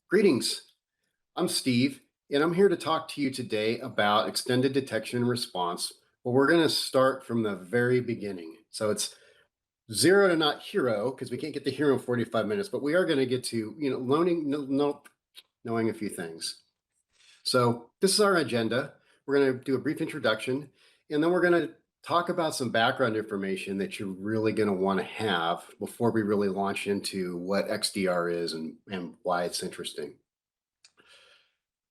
Greetings, I'm Steve, and I'm here to talk to you today about extended detection and response. But we're going to start from the very beginning. So it's zero to not hero, because we can't get to hero in 45 minutes, but we are going to get to, knowing a few things. So this is our agenda. We're going to do a brief introduction, and then we're going to talk about some background information that you're really going to want to have before we really launch into what XDR is and why it's interesting.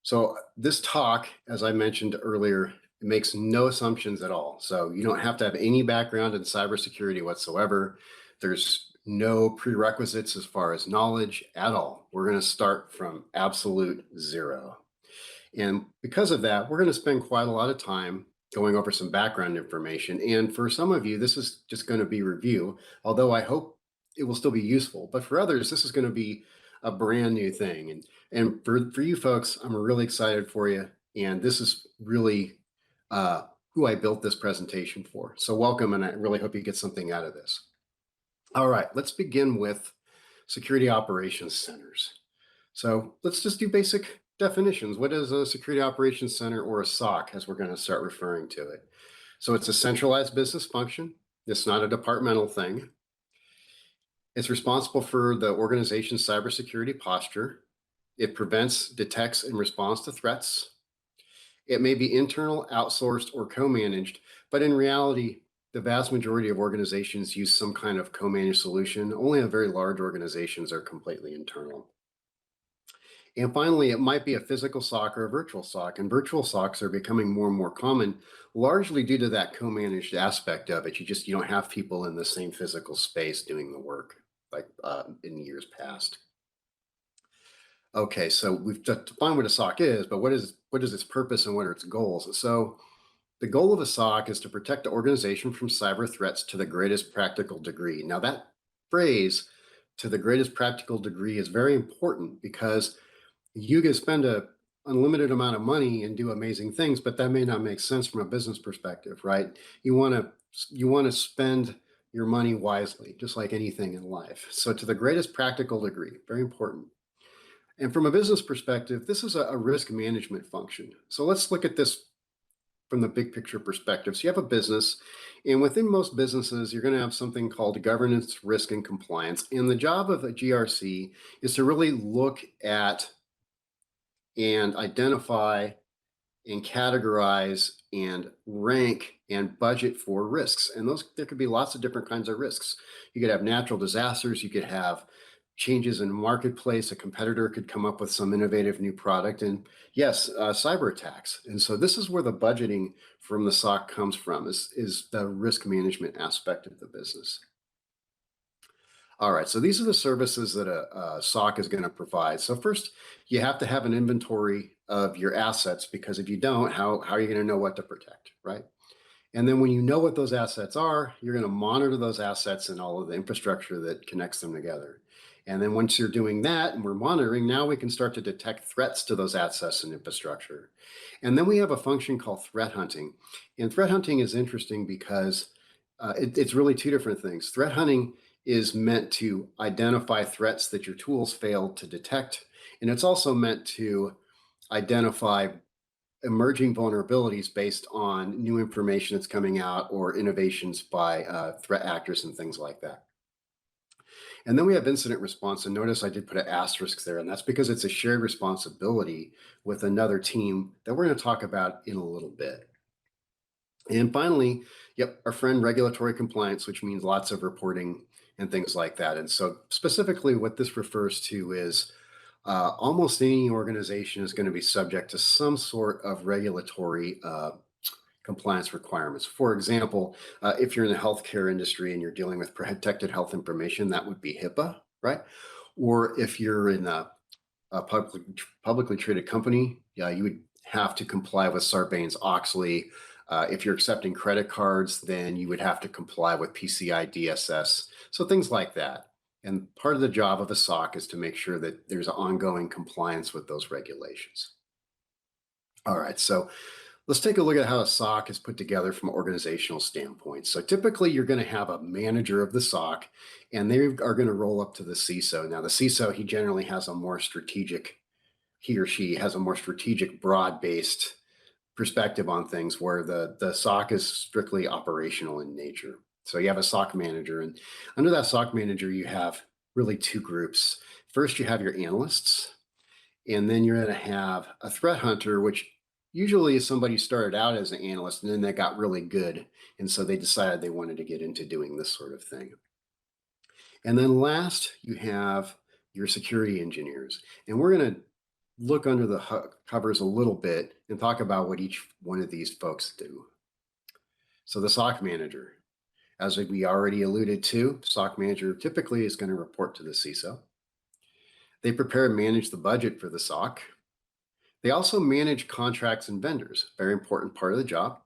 So this talk, as I mentioned earlier, it makes no assumptions at all. So you don't have to have any background in cybersecurity whatsoever. There's no prerequisites as far as knowledge at all. We're going to start from absolute zero. And because of that, we're going to spend quite a lot of time going over some background information. And for some of you, this is just going to be review, although I hope it will still be useful. But for others, this is going to be a brand new thing. And for you folks, I'm really excited for you. And this is really who I built this presentation for. So welcome, and I really hope you get something out of this. All right, let's begin with security operations centers. So let's just do basic definitions. What is a security operations center, or a SOC, as we're going to start referring to it? So it's a centralized business function. It's not a departmental thing. It's responsible for the organization's cybersecurity posture. It prevents, detects, and responds to threats. It may be internal, outsourced, or co-managed, but in reality, the vast majority of organizations use some kind of co-managed solution. Only very large organizations are completely internal. And finally, it might be a physical SOC or a virtual SOC, and virtual SOCs are becoming more and more common, largely due to that co-managed aspect of it. You don't have people in the same physical space doing the work like in years past. Okay, so we've defined what a SOC is, but what is its purpose and what are its goals? So the goal of a SOC is to protect the organization from cyber threats to the greatest practical degree. Now that phrase, to the greatest practical degree, is very important because you can spend an unlimited amount of money and do amazing things, but that may not make sense from a business perspective, right? You want to spend your money wisely, just like anything in life. So to the greatest practical degree, very important. And from a business perspective, this is a risk management function. So let's look at this from the big picture perspective. So you have a business, and within most businesses, you're going to have something called governance, risk, and compliance. And the job of a GRC is to really look at and identify and categorize and rank and budget for risks. And there could be lots of different kinds of risks. You could have natural disasters, you could have changes in the marketplace, a competitor could come up with some innovative new product, and yes, cyber attacks. And so this is where the budgeting from the SOC comes from, is the risk management aspect of the business. All right, so these are the services that a SOC is going to provide. So first, you have to have an inventory of your assets, because if you don't, how are you going to know what to protect, right? And then when you know what those assets are, you're going to monitor those assets and all of the infrastructure that connects them together. And then once you're doing that and we're monitoring, now we can start to detect threats to those assets and infrastructure. And then we have a function called threat hunting. And threat hunting is interesting because it's really two different things. Threat hunting is meant to identify threats that your tools failed to detect. And it's also meant to identify emerging vulnerabilities based on new information that's coming out or innovations by threat actors and things like that. And then we have incident response. And notice I did put an asterisk there, and that's because it's a shared responsibility with another team that we're going to talk about in a little bit. And finally, yep, our friend regulatory compliance, which means lots of reporting and things like that. And so specifically what this refers to is almost any organization is going to be subject to some sort of regulatory compliance requirements. For example, if you're in the healthcare industry and you're dealing with protected health information, that would be HIPAA, right? Or if you're in a publicly traded company, you would have to comply with Sarbanes-Oxley. If you're accepting credit cards, then you would have to comply with PCI DSS. So things like that. And part of the job of a SOC is to make sure that there's ongoing compliance with those regulations. All right, so let's take a look at how a SOC is put together from an organizational standpoint. So typically you're going to have a manager of the SOC, and they are going to roll up to the CISO. Now the CISO, he generally has a more strategic he or she has a more strategic, broad-based perspective on things, where the SOC is strictly operational in nature. So you have a SOC manager, and under that SOC manager, you have really two groups. First, you have your analysts, and then you're going to have a threat hunter, which usually is somebody who started out as an analyst and then they got really good. And so they decided they wanted to get into doing this sort of thing. And then last, you have your security engineers. And we're going to look under the covers a little bit and talk about what each one of these folks do. So the SOC manager, as we already alluded to, SOC manager typically is going to report to the CISO. They prepare and manage the budget for the SOC. They also manage contracts and vendors, very important part of the job.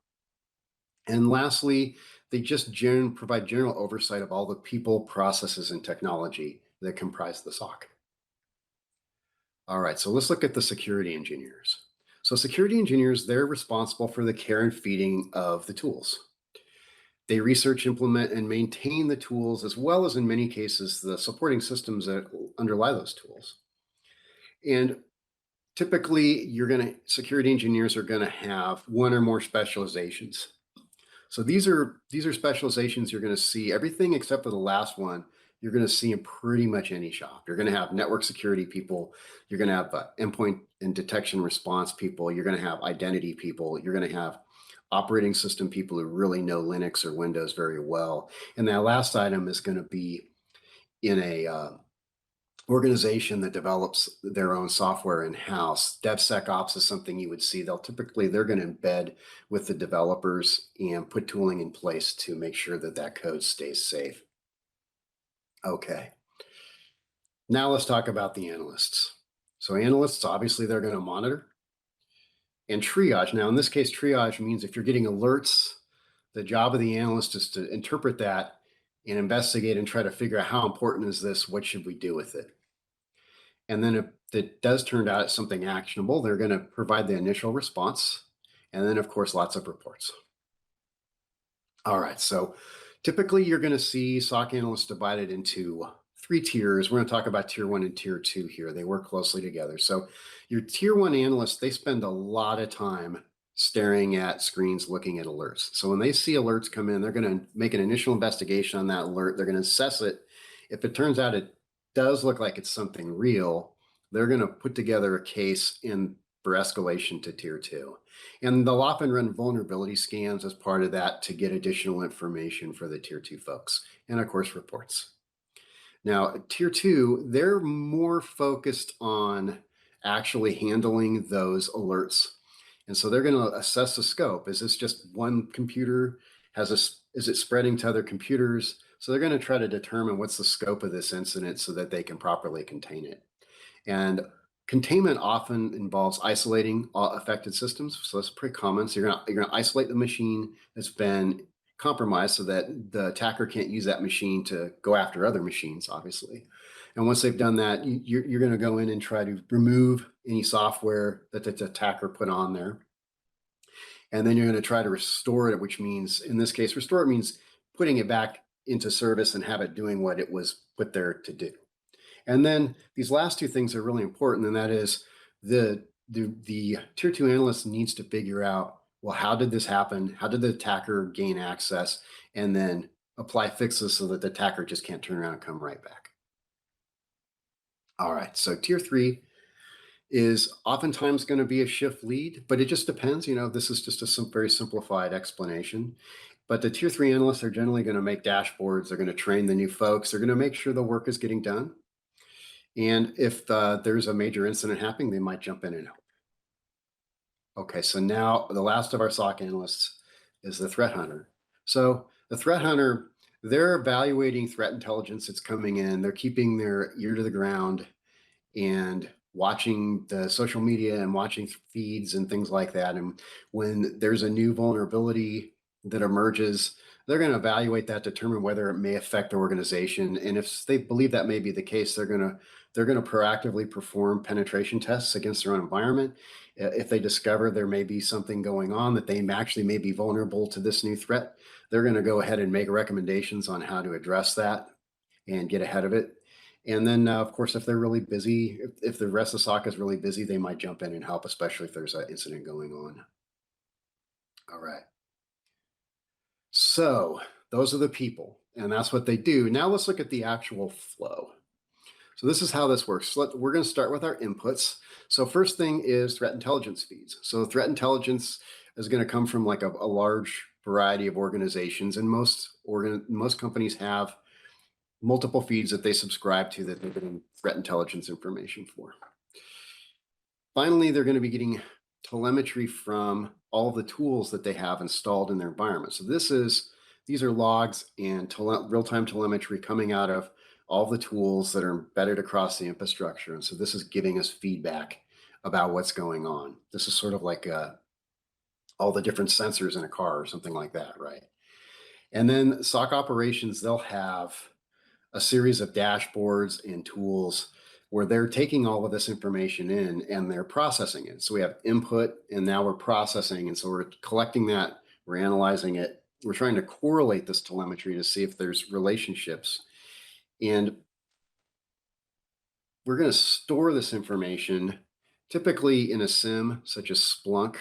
And lastly, they just provide general oversight of all the people, processes, and technology that comprise the SOC. All right, so let's look at the security engineers. So security engineers, they're responsible for the care and feeding of the tools. They research, implement, and maintain the tools, as well as in many cases, the supporting systems that underlie those tools. And typically, security engineers are gonna have one or more specializations. So these are specializations you're gonna see, everything except for the last one, you're gonna see in pretty much any shop. You're gonna have network security people, you're gonna have endpoint and detection response people, you're gonna have identity people, you're gonna have operating system people who really know Linux or Windows very well. And that last item is gonna be in a organization that develops their own software in-house. DevSecOps is something you would see. They're going to embed with the developers and put tooling in place to make sure that that code stays safe. Okay. Now let's talk about the analysts. So analysts, obviously, they're going to monitor and triage. Now, in this case, triage means if you're getting alerts, the job of the analyst is to interpret that and investigate and try to figure out how important is this, what should we do with it? And then if it does turn out it's something actionable, they're going to provide the initial response. And then, of course, lots of reports. All right, so typically you're going to see SOC analysts divided into 3 tiers. We're going to talk about tier 1 and tier 2 here. They work closely together. So your tier 1 analysts, they spend a lot of time staring at screens, looking at alerts. So when they see alerts come in, they're going to make an initial investigation on that alert. They're going to assess it. If it turns out it does look like it's something real, they're going to put together a case for escalation to tier 2. And they'll often run vulnerability scans as part of that to get additional information for the tier 2 folks. And of course, reports. Now, tier 2, they're more focused on actually handling those alerts. And so they're going to assess the scope. Is this just one computer? Is it spreading to other computers? So they're going to try to determine what's the scope of this incident so that they can properly contain it. And containment often involves isolating all affected systems. So that's pretty common. So you're going to isolate the machine that's been compromised so that the attacker can't use that machine to go after other machines, obviously. And once they've done that, you're going to go in and try to remove any software that the attacker put on there. And then you're going to try to restore it, which means, in this case, restore it means putting it back into service and have it doing what it was put there to do. And then these last 2 things are really important, and that is the tier 2 analyst needs to figure out, well, how did this happen? How did the attacker gain access? And then apply fixes so that the attacker just can't turn around and come right back. All right, so tier 3 is oftentimes going to be a shift lead, but it just depends. This is just a very simplified explanation. But the tier 3 analysts are generally going to make dashboards. They're going to train the new folks. They're going to make sure the work is getting done. And if there's a major incident happening, they might jump in and help. Okay, so now the last of our SOC analysts is the threat hunter. So the threat hunter, they're evaluating threat intelligence that's coming in. They're keeping their ear to the ground and watching the social media and watching feeds and things like that. And when there's a new vulnerability that emerges, they're going to evaluate that, determine whether it may affect the organization. And if they believe that may be the case, they're going to proactively perform penetration tests against their own environment. If they discover there may be something going on, that they actually may be vulnerable to this new threat, they're going to go ahead and make recommendations on how to address that and get ahead of it. And then, of course, if they're really busy, if the rest of the SOC is really busy, they might jump in and help, especially if there's an incident going on. All right. So those are the people, and that's what they do. Now let's look at the actual flow. So this is how this works. We're going to start with our inputs. So first thing is threat intelligence feeds. So threat intelligence is going to come from like a large variety of organizations, and most companies have multiple feeds that they subscribe to that they're getting threat intelligence information for. Finally, they're going to be getting telemetry from all the tools that they have installed in their environment. So these are logs and real-time telemetry coming out of all the tools that are embedded across the infrastructure. And so this is giving us feedback about what's going on. This is sort of like all the different sensors in a car or something like that, right? And then SOC operations, they'll have a series of dashboards and tools where they're taking all of this information in and they're processing it. So we have input and now we're processing. And so we're collecting that, we're analyzing it. We're trying to correlate this telemetry to see if there's relationships. And we're going to store this information typically in a SIM such as Splunk.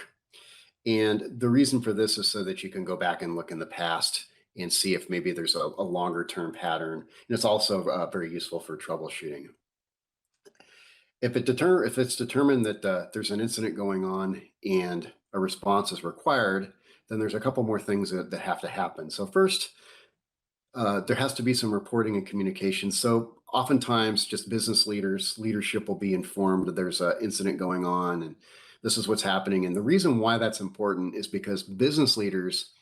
And the reason for this is so that you can go back and look in the past and see if maybe there's a longer term pattern. And it's also very useful for troubleshooting. If it's determined that there's an incident going on and a response is required, then there's a couple more things that have to happen. So first, there has to be some reporting and communication. So oftentimes just leadership will be informed that there's an incident going on and this is what's happening. And the reason why that's important is because business leaders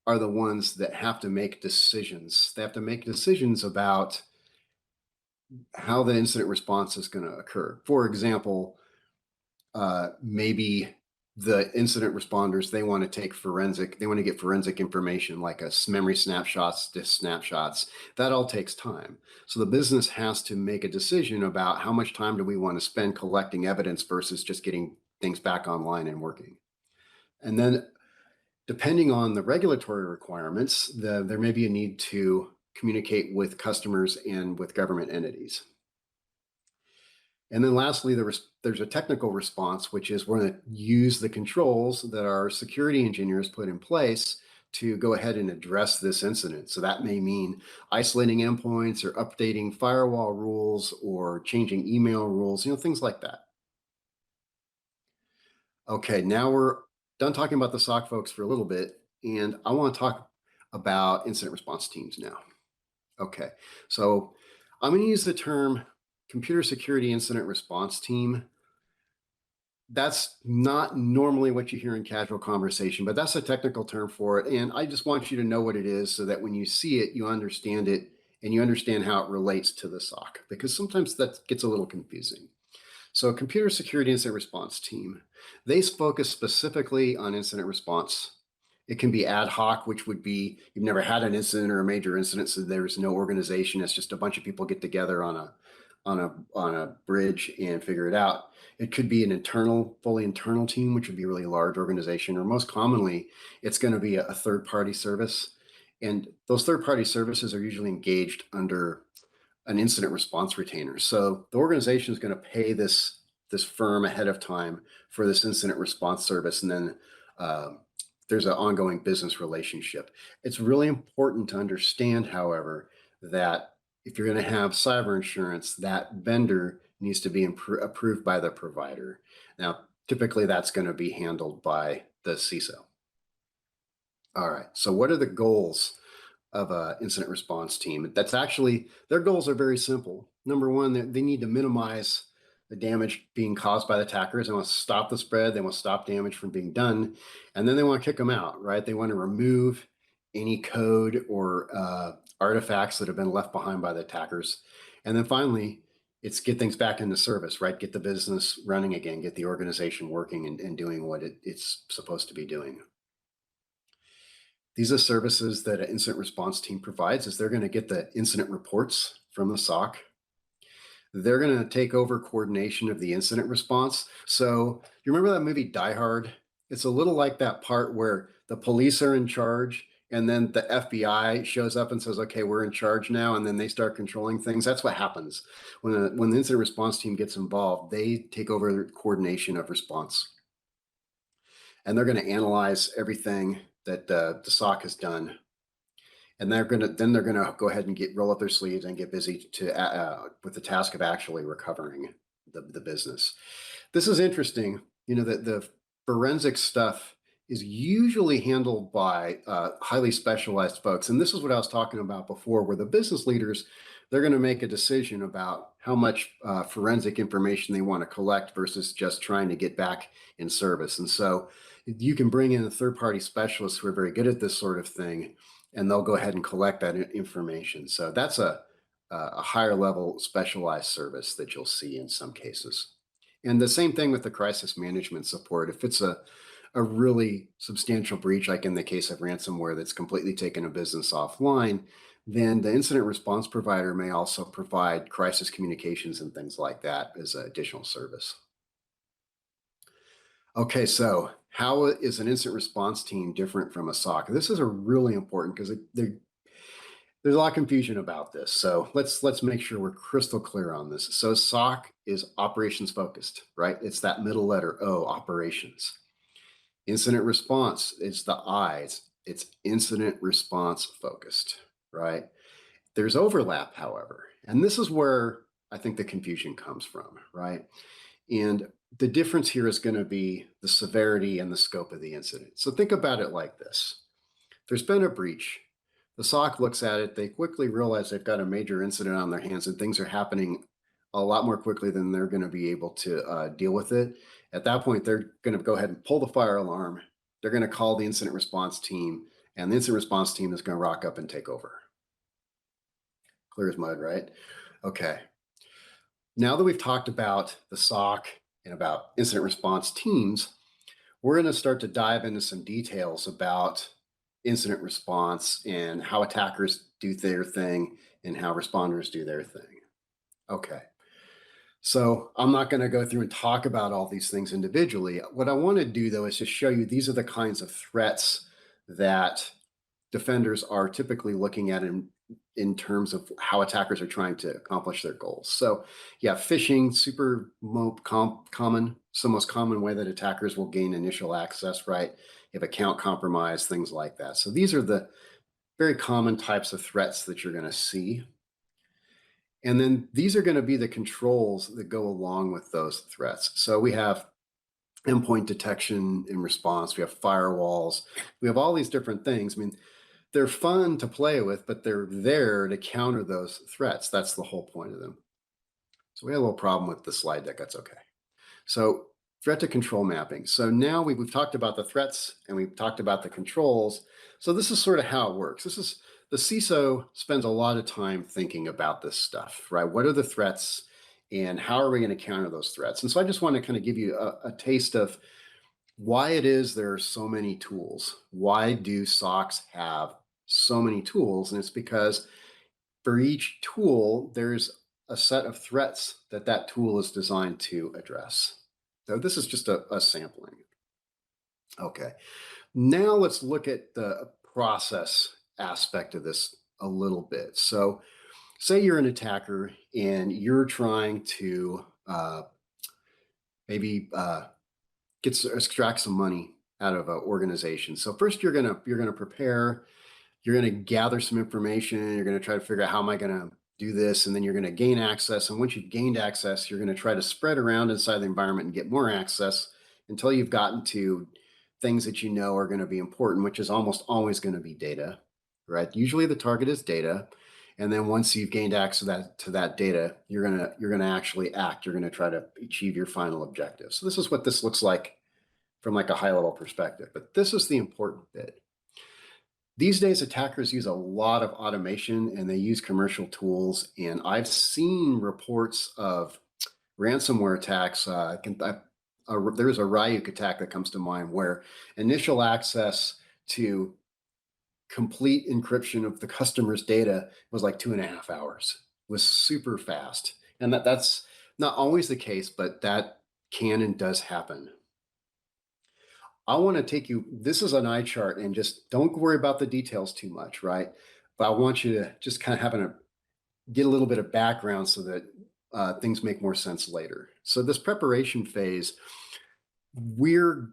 are the ones that have to make decisions. They have to make decisions about how the incident response is going to occur. For example, maybe the incident responders, they want to get forensic information like memory snapshots, disk snapshots. That all takes time. So the business has to make a decision about how much time do we want to spend collecting evidence versus just getting things back online and working. And then depending on the regulatory requirements, there may be a need to communicate with customers and with government entities. And then lastly, there's a technical response, which is we're going to use the controls that our security engineers put in place to go ahead and address this incident. So that may mean isolating endpoints or updating firewall rules or changing email rules, things like that. Okay, now we're done talking about the SOC folks for a little bit, and I want to talk about incident response teams now. Okay, so I'm going to use the term computer security incident response team. That's not normally what you hear in casual conversation, but that's a technical term for it. And I just want you to know what it is so that when you see it, you understand it and you understand how it relates to the SOC, because sometimes that gets a little confusing. So computer security incident response team, they focus specifically on incident response. It can be ad hoc, which would be you've never had an incident or a major incident, so there's no organization. It's just a bunch of people get together on a bridge and figure it out. It could be an fully internal team, which would be a really large organization, or most commonly, it's going to be a third-party service. And those third-party services are usually engaged under an incident response retainer. So the organization is going to pay this firm ahead of time for this incident response service, and then there's an ongoing business relationship. It's really important to understand, however, that if you're going to have cyber insurance, that vendor needs to be approved by the provider. Now, typically that's going to be handled by the CISO. All right, so what are the goals of an incident response team? Their goals are very simple. Number one, they need to minimize the damage being caused by the attackers. They want to stop the spread. They want to stop damage from being done. And then they want to kick them out, right? They want to remove any code or artifacts that have been left behind by the attackers. And then finally, it's get things back into service, right? Get the business running again, get the organization working and doing what it's supposed to be doing. These are services that an incident response team provides. Is they're going to get the incident reports from the SOC. They're going to take over coordination of the incident response. So you remember that movie Die Hard? It's a little like that part where the police are in charge and then the FBI shows up and says, okay, we're in charge now, and then they start controlling things. That's what happens when the incident response team gets involved. They take over the coordination of response, and they're going to analyze everything that the SOC has done, and they're going to go ahead and roll up their sleeves and get busy with the task of actually recovering the business. This is interesting. The forensic stuff is usually handled by highly specialized folks. And this is what I was talking about before, where the business leaders, they're going to make a decision about how much forensic information they want to collect versus just trying to get back in service. And so you can bring in a third-party specialists who are very good at this sort of thing, and they'll go ahead and collect that information. So that's a higher level specialized service that you'll see in some cases. And the same thing with the crisis management support. If it's a really substantial breach, like in the case of ransomware that's completely taken a business offline, then the incident response provider may also provide crisis communications and things like that as an additional service. Okay, so how is an incident response team different from a SOC? This is a really important because there's a lot of confusion about this. So let's make sure we're crystal clear on this. So SOC is operations focused, right? It's that middle letter O, operations. Incident response is the I's. It's incident response focused, right? There's overlap, however, and this is where I think the confusion comes from, right? And the difference here is going to be the severity and the scope of the incident. So think about it like this. There's been a breach. The SOC looks at it. They quickly realize they've got a major incident on their hands and things are happening a lot more quickly than they're going to be able to deal with it. At that point, they're going to go ahead and pull the fire alarm. They're going to call the incident response team, and the incident response team is going to rock up and take over. Clear as mud, right? Okay. Now that we've talked about the SOC and about incident response teams, we're going to start to dive into some details about incident response and how attackers do their thing and how responders do their thing. Okay. So I'm not going to go through and talk about all these things individually. What I want to do, though, is just show you these are the kinds of threats that defenders are typically looking at in terms of how attackers are trying to accomplish their goals. So yeah, phishing, super common. It's the most common way that attackers will gain initial access, right? You have account compromise, things like that. So these are the very common types of threats that you're going to see. And then these are going to be the controls that go along with those threats. So we have endpoint detection and response. We have firewalls. We have all these different things. I mean, they're fun to play with, but they're there to counter those threats. That's the whole point of them. So we had a little problem with the slide deck. That's okay. So threat to control mapping. So now we've talked about the threats and we've talked about the controls. So this is sort of how it works. This is the CISO spends a lot of time thinking about this stuff, right? What are the threats and how are we going to counter those threats? And so I just want to kind of give you a taste of why it is there are so many tools. Why do SOCs have so many tools? And it's because for each tool, there's a set of threats that tool is designed to address. So this is just a sampling. Okay, now let's look at the process aspect of this a little bit. So say you're an attacker and you're trying to maybe extract some money out of an organization. So first you're gonna prepare, you're gonna gather some information, you're gonna try to figure out how am I gonna do this, and then you're gonna gain access. And once you've gained access, you're gonna try to spread around inside the environment and get more access until you've gotten to things that you know are gonna be important, which is almost always gonna be data, right? Usually the target is data. And then once you've gained access to that data, you're gonna actually act. You're gonna try to achieve your final objective. So this is what this looks like from like a high level perspective. But this is the important bit. These days, attackers use a lot of automation and they use commercial tools. And I've seen reports of ransomware attacks. There's a Ryuk attack that comes to mind where initial access to complete encryption of the customer's data was like 2.5 hours. It was super fast. And that's not always the case, but that can and does happen. I want to take you, this is an eye chart, and just don't worry about the details too much, right? But I want you to just kind of get a little bit of background so that things make more sense later. So this preparation phase, we're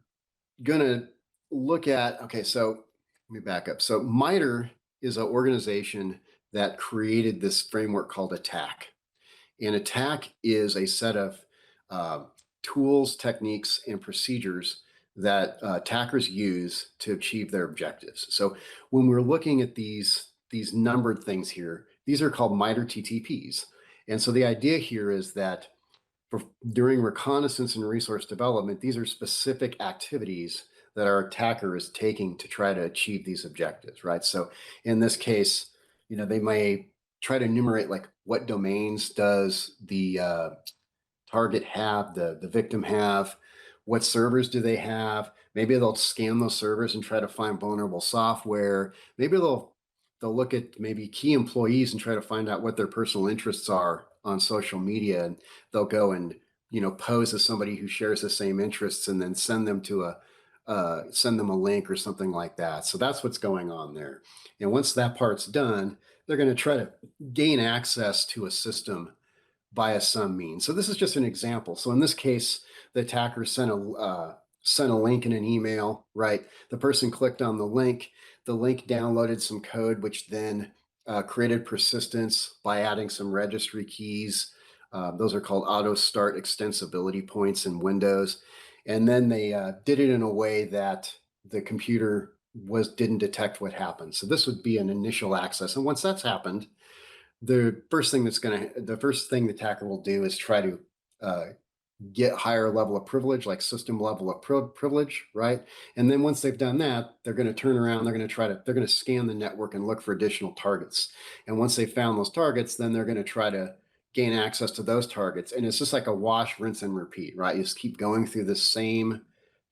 gonna look at, okay, so let me back up. So Mitre is an organization that created this framework called Att&ck. And Att&ck is a set of uh, tools, techniques, and procedures that attackers use to achieve their objectives. So when we're looking at these numbered things here, these are called Mitre TTPs. And so the idea here is that during reconnaissance and resource development, these are specific activities that our attacker is taking to try to achieve these objectives, right? So in this case, they may try to enumerate like what domains does the target have, the victim have, what servers do they have. Maybe they'll scan those servers and try to find vulnerable software. Maybe they'll look at maybe key employees and try to find out what their personal interests are on social media, and they'll go and pose as somebody who shares the same interests, and then send them a link or something like that. So that's what's going on there. And once that part's done, they're going to try to gain access to a system via some means. So this is just an example. So in this case, the attacker sent a link in an email, right? The person clicked on the link downloaded some code, which then created persistence by adding some registry keys. Those are called auto start extensibility points in Windows. And then they did it in a way that the computer didn't detect what happened. So this would be an initial access. And once that's happened, the first thing the attacker will do is try to get higher level of privilege, like system level of privilege, right? And then once they've done that, they're going to turn around, they're going to scan the network and look for additional targets. And once they've found those targets, then they're going to try to gain access to those targets. And it's just like a wash, rinse, and repeat, right? You just keep going through the same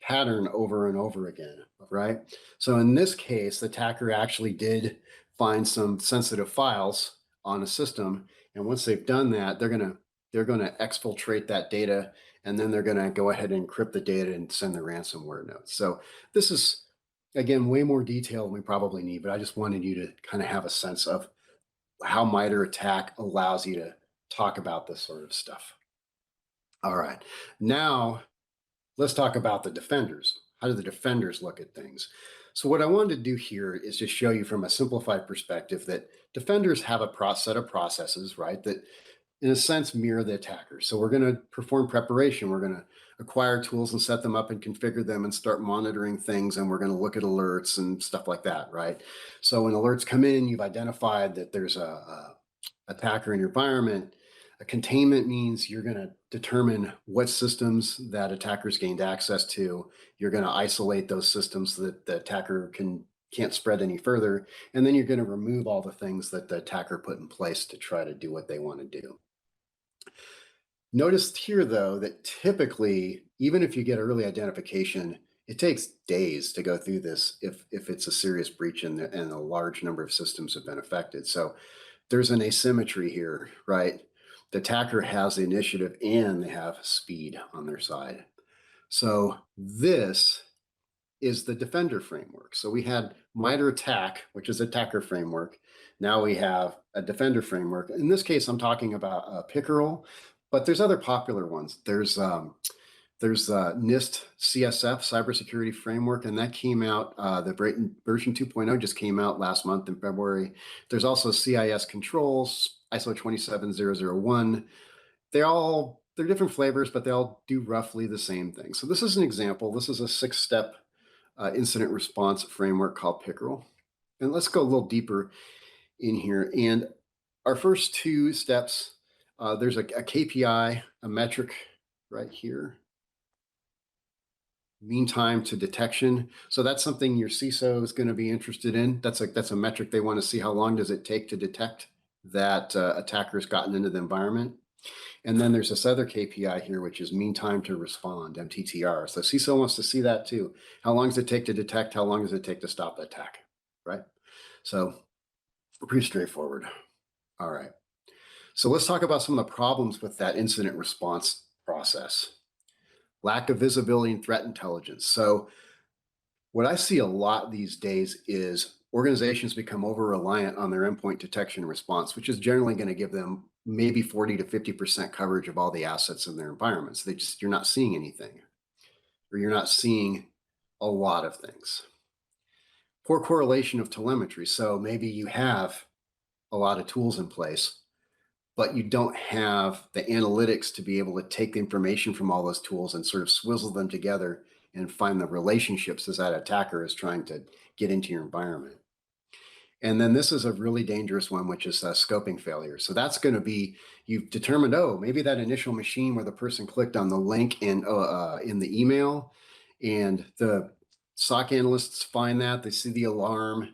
pattern over and over again, right? So in this case, the attacker actually did find some sensitive files on a system. And once they've done that, they're going to exfiltrate that data, and then they're going to go ahead and encrypt the data and send the ransomware notes. So this is, again, way more detail than we probably need, but I just wanted you to kind of have a sense of how Mitre Att&ck allows you to talk about this sort of stuff. All right, now let's talk about the defenders. How do the defenders look at things? So what I wanted to do here is just show you from a simplified perspective that defenders have a set of processes, right, that in a sense mirror the attackers. So we're going to perform preparation. We're going to acquire tools and set them up and configure them and start monitoring things. And we're going to look at alerts and stuff like that, right? So when alerts come in, you've identified that there's a attacker in your environment. A containment means you're going to determine what systems that attackers gained access to. You're going to isolate those systems so that the attacker can't spread any further. And then you're going to remove all the things that the attacker put in place to try to do what they want to do. Notice here, though, that typically, even if you get early identification, it takes days to go through this if it's a serious breach and a large number of systems have been affected. So there's an asymmetry here, right? The attacker has the initiative and they have speed on their side. So this is the defender framework. So we had Mitre Att&ck, which is attacker framework. Now we have a defender framework. In this case, I'm talking about PICERL, but there's other popular ones. There's NIST CSF, Cybersecurity Framework, and that came out, the version 2.0 just came out last month in February. There's also CIS controls, ISO 27001. They're different flavors, but they all do roughly the same thing. So this is an example. This is a 6-step incident response framework called PICERL. And let's go a little deeper in here. And our first 2 steps, there's a KPI, a metric right here. Mean time to detection. So that's something your CISO is going to be interested in. That's a metric they want to see. How long does it take to detect that attacker's gotten into the environment? And then there's this other KPI here, which is mean time to respond, MTTR. So CISO wants to see that too. How long does it take to detect? How long does it take to stop the attack, right? So pretty straightforward. All right. So let's talk about some of the problems with that incident response process. Lack of visibility and threat intelligence. So What I see a lot these days is organizations become over reliant on their endpoint detection and response, which is generally going to give them maybe 40 to 50% coverage of all the assets in their environments. You're not seeing anything, or you're not seeing a lot of things. Poor correlation of telemetry. So maybe you have a lot of tools in place, but you don't have the analytics to be able to take the information from all those tools and sort of swizzle them together and find the relationships as that attacker is trying to get into your environment. And then this is a really dangerous one, which is scoping failure. So that's going to be, you've determined, oh, maybe that initial machine where the person clicked on the link in the email, and the SOC analysts find that, they see the alarm,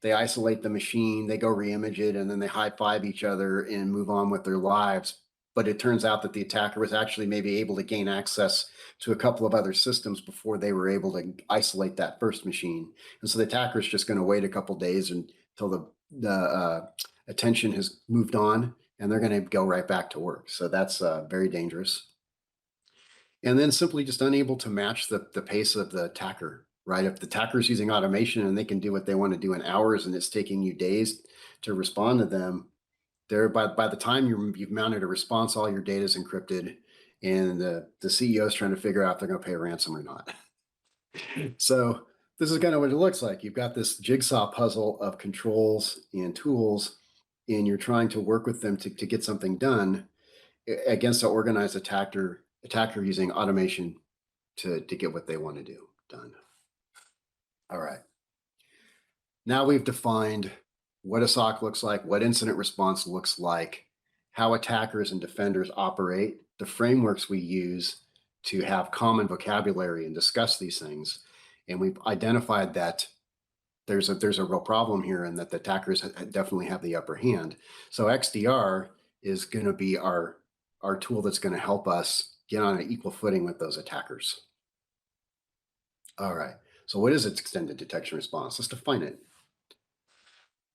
they isolate the machine, they go reimage it, and then they high-five each other and move on with their lives. But it turns out that the attacker was actually maybe able to gain access to a couple of other systems before they were able to isolate that first machine. And so the attacker is just going to wait a couple days until the attention has moved on, and they're going to go right back to work. So that's very dangerous. And then simply just unable to match the pace of the attacker, right? If the attacker is using automation and they can do what they want to do in hours, and it's taking you days to respond to them, by the time you've mounted a response, all your data is encrypted, and the CEO is trying to figure out if they're going to pay a ransom or not. So this is kind of what it looks like. You've got this jigsaw puzzle of controls and tools, and you're trying to work with them to get something done against an organized attacker using automation to get what they want to do done. All right. Now we've defined what a SOC looks like, what incident response looks like, how attackers and defenders operate, the frameworks we use to have common vocabulary and discuss these things. And we've identified that there's a real problem here, and that the attackers definitely have the upper hand. So XDR is going to be our tool that's going to help us get on an equal footing with those attackers. All right. So what is its extended detection response? Let's define it.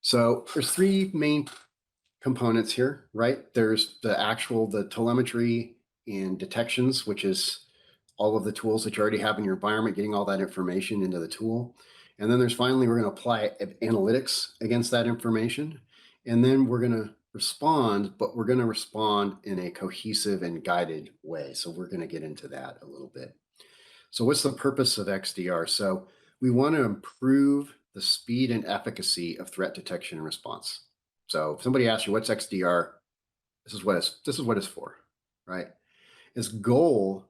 So there's three main components here, right? There's the telemetry and detections, which is all of the tools that you already have in your environment, getting all that information into the tool. And then we're going to apply analytics against that information. And then we're going to respond, but we're going to respond in a cohesive and guided way. So we're going to get into that a little bit. So what's the purpose of XDR? So we want to improve the speed and efficacy of threat detection and response. So if somebody asks you what's XDR, this is what it's for, right? Its goal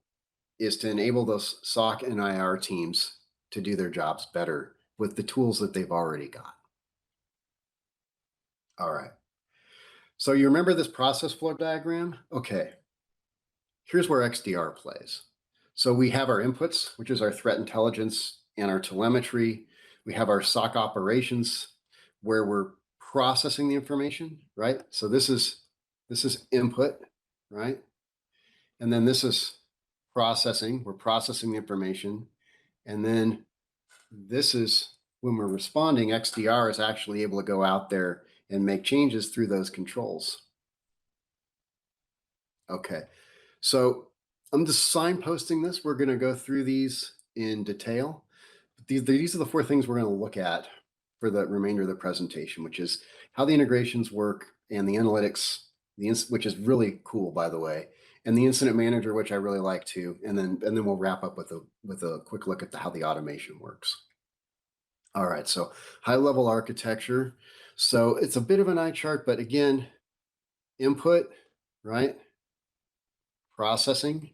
is to enable those SOC and IR teams to do their jobs better with the tools that they've already got. All right. So you remember this process flow diagram? Okay. Here's where XDR plays. So we have our inputs, which is our threat intelligence and our telemetry. We have our SOC operations, where we're processing the information, right? So this is input, right? And then this is processing. We're processing the information. And then this is when we're responding, XDR is actually able to go out there and make changes through those controls. Okay, so I'm just signposting this. We're going to go through these in detail. These are the four things we're going to look at for the remainder of the presentation, which is how the integrations work, and the analytics, which is really cool, by the way, and the incident manager, which I really like too. And then we'll wrap up with a quick look at how the automation works. All right, so high level architecture. So it's a bit of an eye chart, but again, input, right? Processing,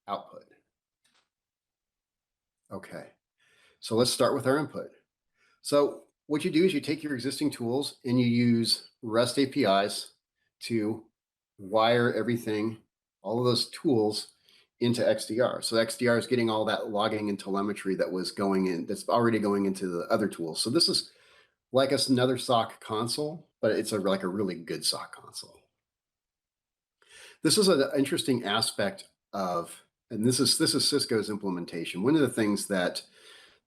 output. Okay, so let's start with our input. So what you do is you take your existing tools and you use REST APIs to wire everything, all of those tools, into XDR. So XDR is getting all that logging and telemetry that was going in, that's already going into the other tools. So this is like another SOC console, but it's like a really good SOC console. This is an interesting aspect of, and this is Cisco's implementation. One of the things that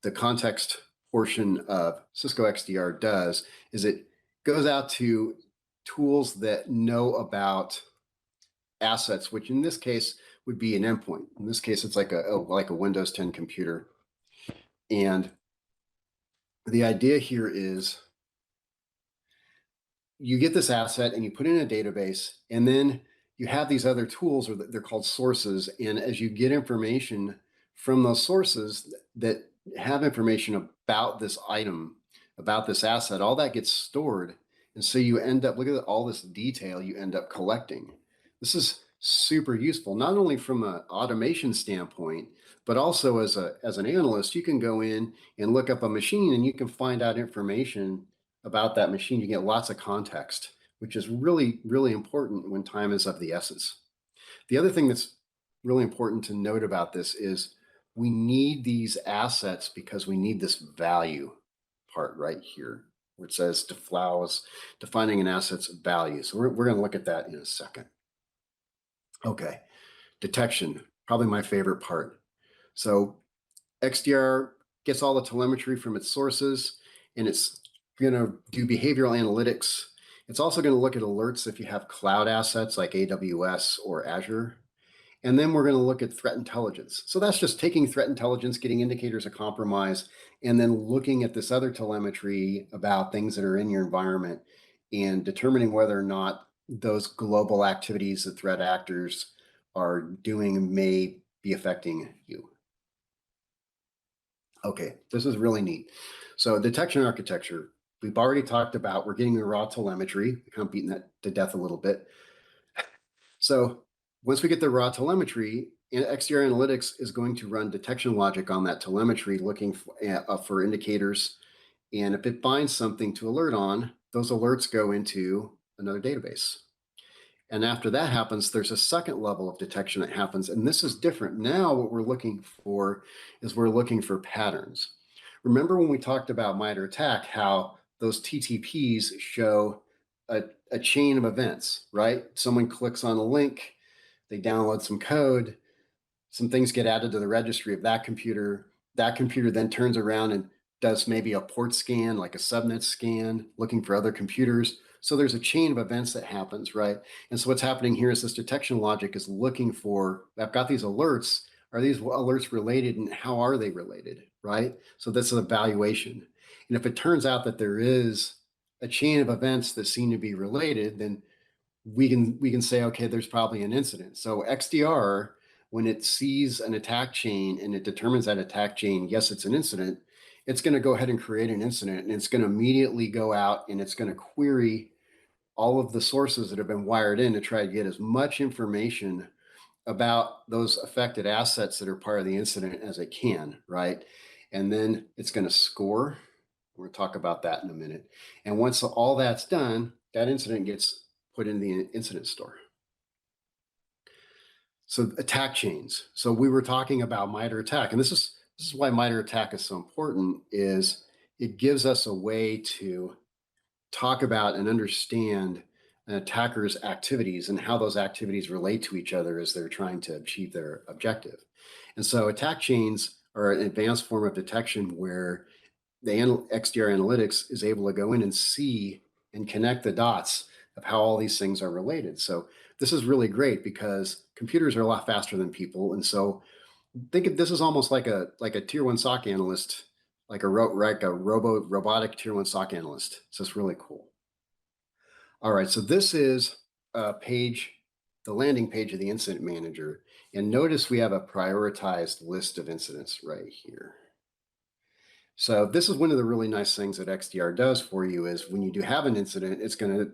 the context portion of Cisco XDR does is it goes out to tools that know about assets, which in this case would be an endpoint. In this case, it's like a Windows 10 computer. And the idea here is you get this asset and you put it in a database, and then you have these other tools, or they're called sources. And as you get information from those sources that have information about this item, about this asset, all that gets stored. And so you end up, look at all this detail you end up collecting. This is super useful, not only from an automation standpoint, but also as an analyst. You can go in and look up a machine and you can find out information about that machine. You get lots of context, which is really, really important when time is of the essence. The other thing that's really important to note about this is we need these assets because we need this value part right here, where it says defining an asset's value. So we're going to look at that in a second. Okay, detection, probably my favorite part. So XDR gets all the telemetry from its sources, and it's going to do behavioral analytics. It's also going to look at alerts if you have cloud assets like AWS or Azure. And then we're going to look at threat intelligence. So that's just taking threat intelligence, getting indicators of compromise, and then looking at this other telemetry about things that are in your environment and determining whether or not those global activities that threat actors are doing may be affecting you. Okay, this is really neat. So detection architecture, we've already talked about, we're getting the raw telemetry, kind of beating that to death a little bit. So once we get the raw telemetry, XDR Analytics is going to run detection logic on that telemetry, looking for indicators. And if it finds something to alert on, those alerts go into another database. And after that happens, there's a second level of detection that happens. And this is different. Now what we're looking for is we're looking for patterns. Remember when we talked about Mitre, how those TTPs show a chain of events, right? Someone clicks on a link, they download some code, some things get added to the registry of that computer. That computer then turns around and does maybe a port scan, like a subnet scan, looking for other computers. So there's a chain of events that happens, right? And so what's happening here is this detection logic is looking for, I've got these alerts. Are these alerts related, and how are they related, right? So this is evaluation. And if it turns out that there is a chain of events that seem to be related, then we can say, okay, there's probably an incident. So XDR, when it sees an attack chain and it determines that attack chain, yes, it's an incident, it's going to go ahead and create an incident, and it's going to immediately go out and it's going to query all of the sources that have been wired in to try to get as much information about those affected assets that are part of the incident as it can, right? And then it's going to score. We're going to talk about that in a minute. And once all that's done, that incident gets put in the incident store. So attack chains. So we were talking about Mitre, and this is why Mitre is so important, is it gives us a way to talk about and understand an attacker's activities and how those activities relate to each other as they're trying to achieve their objective. And so attack chains are an advanced form of detection where the XDR Analytics is able to go in and see and connect the dots of how all these things are related. So this is really great because computers are a lot faster than people. And so think of this is almost like a tier one SOC analyst, like a robotic tier one SOC analyst. So it's really cool. All right, so this is a page, the landing page of the incident manager. And notice we have a prioritized list of incidents right here. So this is one of the really nice things that XDR does for you is when you do have an incident, it's going to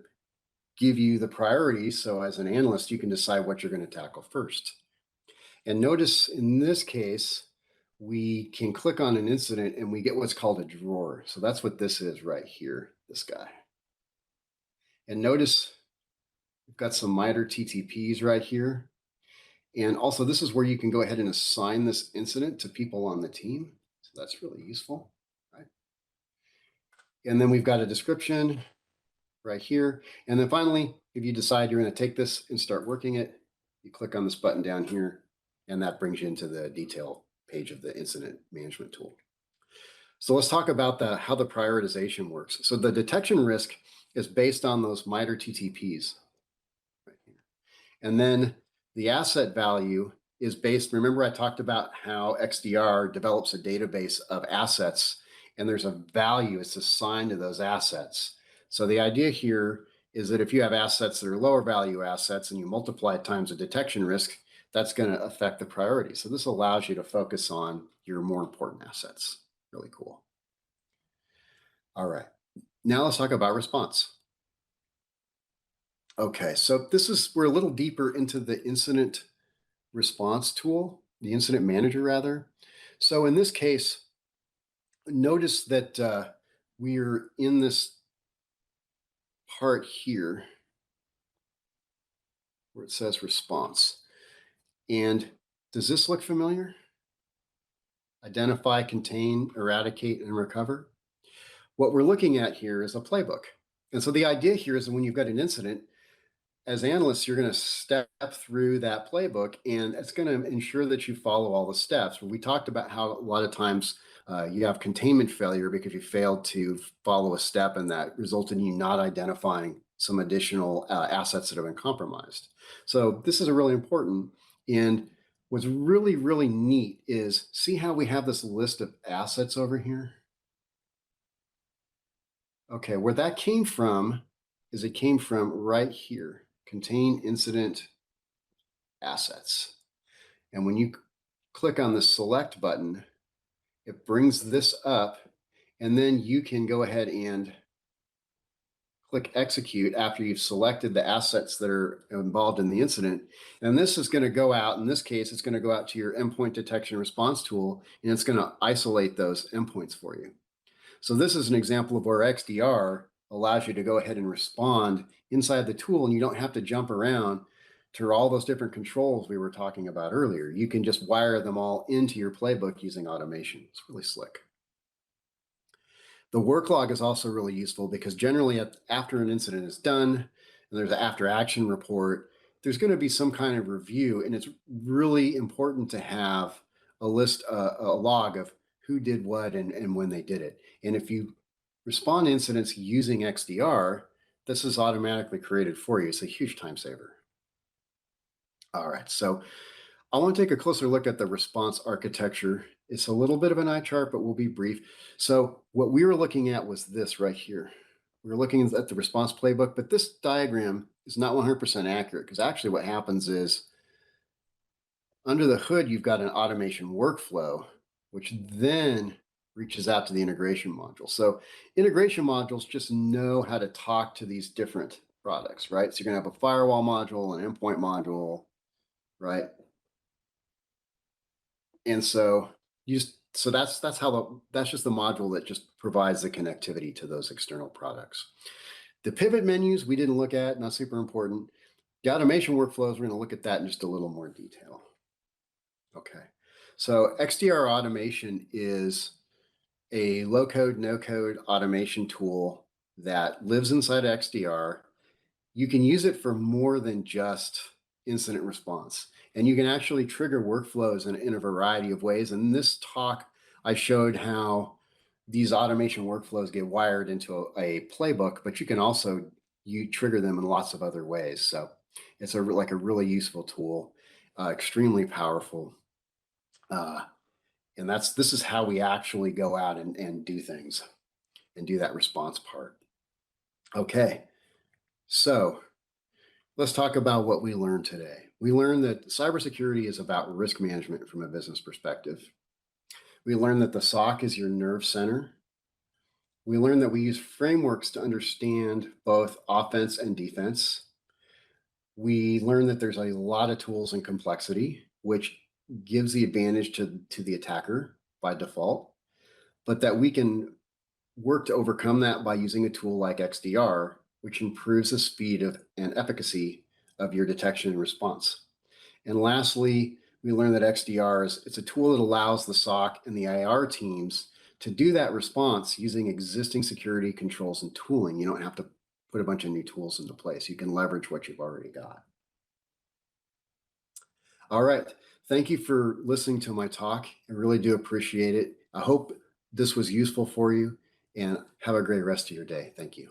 give you the priorities. So as an analyst, you can decide what you're going to tackle first. And notice in this case, we can click on an incident and we get what's called a drawer. So that's what this is right here, this guy. And notice we've got some Mitre TTPs right here. And also this is where you can go ahead and assign this incident to people on the team. So that's really useful, right? And then we've got a description right here. And then finally, if you decide you're going to take this and start working it, you click on this button down here, and that brings you into the detail page of the incident management tool. So let's talk about how the prioritization works. So the detection risk is based on those Mitre TTPs right here. And then the asset value is based, remember I talked about how XDR develops a database of assets and there's a value it's assigned to those assets. So the idea here is that if you have assets that are lower value assets and you multiply it times the detection risk, that's going to affect the priority. So this allows you to focus on your more important assets. Really cool. All right, now let's talk about response. Okay, so we're a little deeper into the incident response tool, the incident manager rather. So in this case, notice that we're in this part here where it says response. And does this look familiar? Identify, contain, eradicate, and recover. What we're looking at here is a playbook. And so the idea here is that when you've got an incident, as analysts, you're going to step through that playbook and it's going to ensure that you follow all the steps. We talked about how a lot of times you have containment failure because you failed to follow a step and that resulted in you not identifying some additional assets that have been compromised. So this is a really important. And what's really, really neat is see how we have this list of assets over here? Okay, where that came from is it came from right here. Contain incident assets. And when you click on the select button, it brings this up and then you can go ahead and click execute after you've selected the assets that are involved in the incident. And this is going to go out, in this case, it's going to go out to your endpoint detection response tool and it's going to isolate those endpoints for you. So this is an example of where XDR allows you to go ahead and respond inside the tool and you don't have to jump around to all those different controls we were talking about earlier. You can just wire them all into your playbook using automation. It's really slick. The Worklog is also really useful because generally after an incident is done and there's an after action report, there's going to be some kind of review and it's really important to have a list, a log of who did what and when they did it. And if you respond to incidents using XDR, this is automatically created for you. It's a huge time saver. All right, so I want to take a closer look at the response architecture. It's a little bit of an eye chart, but we'll be brief. So what we were looking at was this right here. We were looking at the response playbook, but this diagram is not 100% accurate because actually what happens is under the hood, you've got an automation workflow, which then reaches out to the integration module. So integration modules just know how to talk to these different products, right? So you're going to have a firewall module, an endpoint module, right? And so that's just the module that just provides the connectivity to those external products. The pivot menus we didn't look at, not super important. The automation workflows, we're going to look at that in just a little more detail. Okay, so XDR Automation is a low-code, no-code automation tool that lives inside XDR. You can use it for more than just incident response. And you can actually trigger workflows in a variety of ways. And in this talk, I showed how these automation workflows get wired into a playbook, but you can also trigger them in lots of other ways. So it's like a really useful tool, extremely powerful. And this is how we actually go out and do things and do that response part. Okay, so let's talk about what we learned today. We learned that cybersecurity is about risk management from a business perspective. We learned that the SOC is your nerve center. We learned that we use frameworks to understand both offense and defense. We learned that there's a lot of tools and complexity, which gives the advantage to the attacker by default, but that we can work to overcome that by using a tool like XDR, which improves the speed and efficacy of your detection and response. And lastly, we learned that XDR it's a tool that allows the SOC and the IR teams to do that response using existing security controls and tooling. You don't have to put a bunch of new tools into place. You can leverage what you've already got. All right. Thank you for listening to my talk. I really do appreciate it. I hope this was useful for you and have a great rest of your day. Thank you.